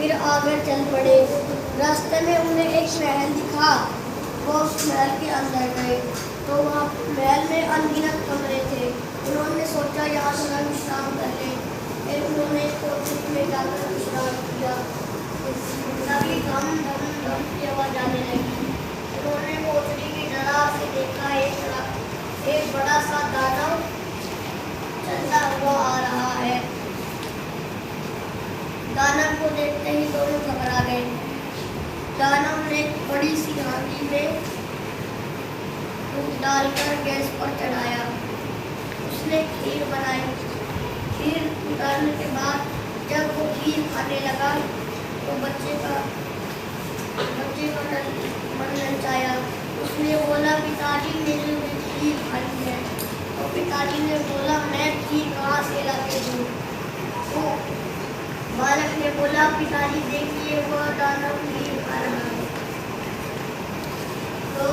फिर आगे चल पड़े। रास्ते में उन्हें एक महल दिखा। वो उस महल के अंदर गए तो वहाँ महल में अनगिनत कमरे थे। उन्होंने सोचा यहाँ थोड़ा विश्राम कर लें। फिर उन्होंने कोठरी में जाकर विश्राम किया। तभी धम धम धम की आवाज आने लगी। उन्होंने कोठरी की दरार से देखा एक बड़ा सा दानव चलता हुआ आ रहा है। दानव को देखते ही दोनों घबरा गए। दानव ने बड़ी सी हांडी में दूध डालकर गैस पर चढ़ाया। उसने खीर बनाई। खीर उतारने के बाद जब वो खीर खाने लगा तो बच्चे का मन ललचाया। उसने बोला, पिताजी मेरे लिए खीर खानी है। तो पिताजी ने बोला, मैं खीर कहाँ से ला के दूँ? तो बालक ने बोला, पिताजी देखिए वह दानव खीर खा रहा है। तो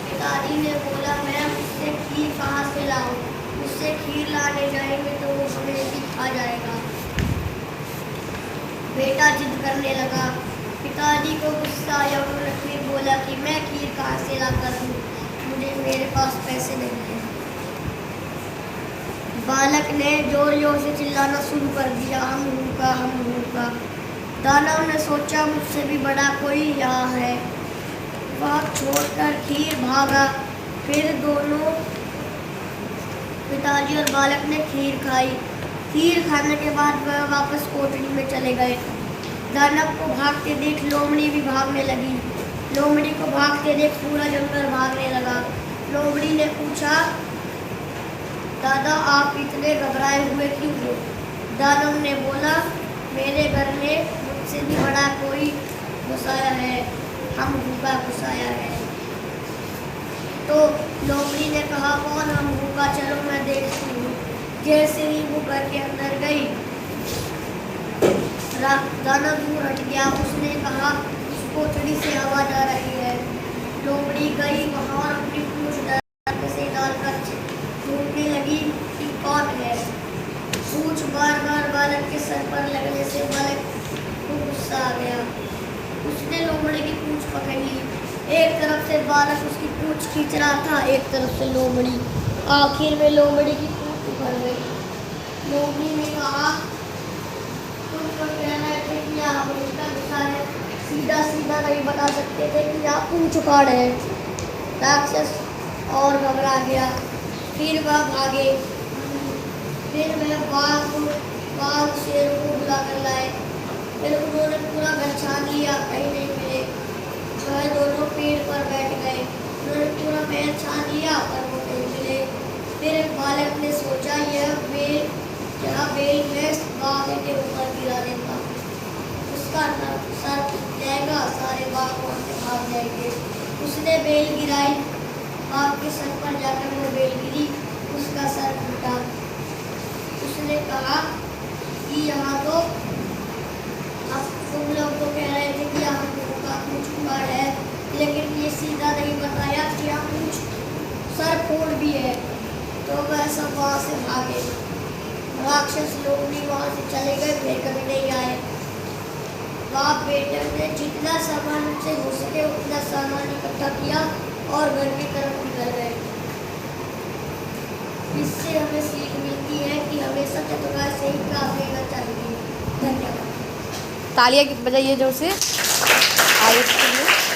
पिताजी ने बोला, मैं उससे खीर कहाँ से लाऊं? उससे खीर लाने जाएंगे तो वो हमें भी खा जाएगा। बेटा जिद करने लगा। पिताजी को गुस्सा आया। उन्होंने फिर बोला कि मैं खीर कहाँ से ला कर दूँ? मेरे पास पैसे नहीं है। बालक ने जोर जोर से चिल्लाना शुरू कर दिया, हम भूखा, हम भूखा। दानव ने सोचा, मुझसे भी बड़ा कोई यहाँ है। वह छोड़कर खीर भागा। फिर दोनों पिताजी और बालक ने खीर खाई। खीर खाने के बाद वह वापस कोठरी में चले गए। दानव को भागते देख लोमड़ी भी भागने लगी। लोमड़ी को भागते देख पूरा जंगल भागने लगा। लोमड़ी ने पूछा, दादा आप इतने घबराए हुए क्यों हो? दानव ने बोला, मेरे घर में मुझसे भी बड़ा कोई घुसाया है, हम भूखा घुसाया है। तो लोमड़ी ने कहा, कौन हम भूखा? चलो मैं देखती हूँ। जैसे ही वो घर के अंदर गई, दानव दूर हट गया। उसने कहा, उस कोठरी से आवाज आ रही है। लोमड़ी गई वहाँ और अपनी पूंछ से डालकर ढूंढने लगी कि कौन है। पूंछ बार बार बालक के सर पर लगने से बालक को गुस्सा आ गया। उसने लोमड़ी की पूंछ पकड़ ली। एक तरफ से बालक उसकी पूंछ खींच रहा था, एक तरफ से लोमड़ी। आखिर में लोमड़ी की पूंछ उखड़ गई। लोमड़ी ने कहा, तुम तो कह रहे थे कि यहाँ उसका गुस्सा है, सीधा सीधा नहीं बता सकते थे कि यहाँ पूंछ उखाड़ है। राक्षस और घबरा गया। फिर वह भागे। फिर वह बाघ शेर को बुला कर लाए। फिर उन्होंने पूरा घर छान लिया, कहीं नहीं मिले। वह दोनों पेड़ पर बैठ गए। उन्होंने पूरा महल छान लिया पर वो नहीं मिले। फिर बालक ने सोचा, यह बेल मैं बाघ के ऊपर गिरा देता, उसका सर फूट जाएगा, सारे बाघ वहाँ से भाग जाएंगे। उसने बेल गिराई। बाघ के सर पर जाकर वो बेल गिरी, उसका सर फूटा। उसने कहा कि यहाँ तो अब तुम लोग तो कह रहे थे कि यहाँ का पूंछ उखाड़ है, लेकिन ये सीधा नहीं बताया कि यहाँ पूंछ सर फोड़ भी है। तो वह सब वहाँ से भागे। राक्षस लोग भी वहाँ से चले गए, फिर कभी नहीं आए। बाप बेटे ने जितना सामान से हो सके उतना सामान इकट्ठा किया और घर की तरफ निकल गए। इससे हमें सीख मिलती है कि हमेशा चतुराई से ही काम लेना चाहिए। धन्यवाद। तालियां बजाइए जोर से आयुष के लिए।